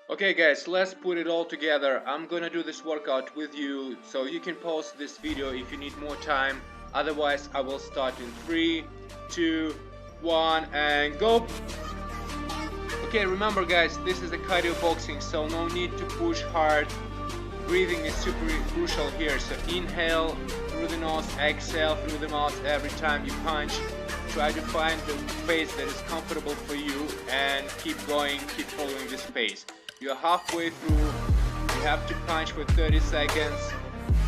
Okay guys, let's put it all together. I'm gonna do this workout with you, so you can pause this video if you need more time. Otherwise, I will start in 3, 2, 1 and go. Okay, remember guys, this is a cardio boxing, so no need to push hard. Breathing is super crucial here, so inhale through the nose, exhale through the mouth every time you punch. Try to find the pace that is comfortable for you and keep going, keep following this pace. You're halfway through, you have to punch for 30 seconds.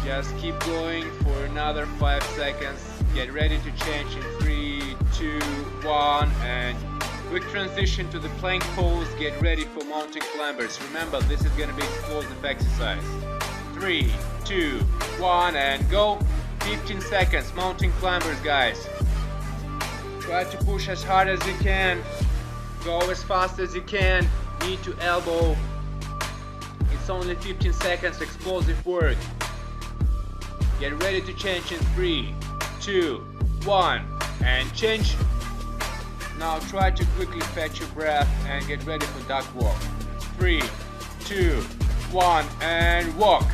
Just keep going for another 5 seconds. Get ready to change in 3, 2, 1 and quick transition to the plank pose. Get ready for mountain climbers. Remember, this is gonna be explosive exercise. 3, 2, 1 and go. 15 seconds, mountain climbers guys. Try to push as hard as you can. Go as fast as you can. Knee to elbow. It's only 15 seconds explosive work. Get ready to change in 3, 2, 1 and change. Now try to quickly fetch your breath and get ready for duck walk. 3, 2, 1 and walk.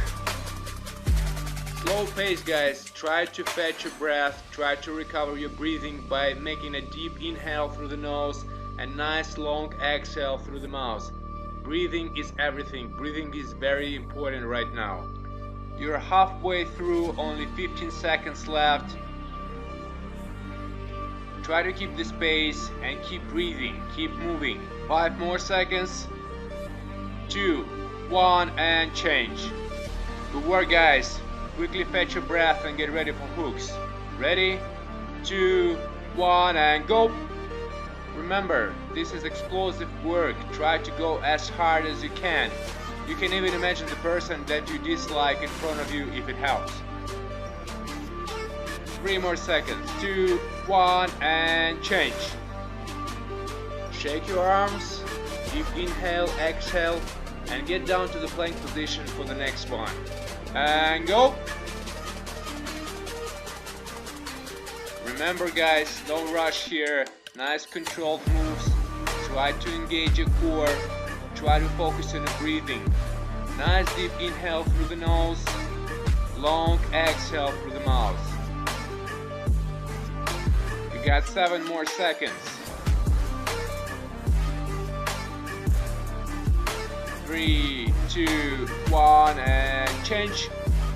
Slow pace guys, try to fetch your breath, try to recover your breathing by making a deep inhale through the nose and nice long exhale through the mouth. Breathing is everything, breathing is very important right now. You're halfway through, only 15 seconds left. Try to keep this pace and keep breathing, keep moving. 5 more seconds. 2, 1 and change. Good work guys. Quickly fetch your breath and get ready for hooks. Ready? 2, 1 and go. Remember, this is explosive work. Try to go as hard as you can. You can even imagine the person that you dislike in front of you if it helps. 3 more seconds. 2, 1 and change. Shake your arms. Deep inhale, exhale and get down to the plank position for the next one. And go. Remember guys, don't rush here. Nice controlled moves. Try to engage your core. Try to focus on the breathing. Nice deep inhale through the nose. Long exhale through the mouth. You got 7 more seconds. 3, 2, 1 and change.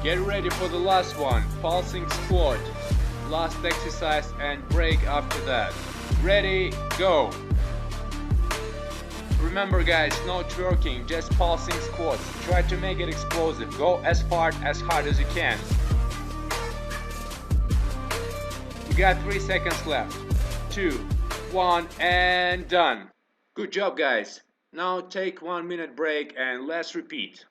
Get ready for the last one, pulsing squat. Last exercise and break after that. Ready, go. Remember guys, no twerking, just pulsing squats. Try to make it explosive. Go as hard as you can. You got 3 seconds left. 2, 1 and done. Good job guys. Now take 1 minute break and let's repeat.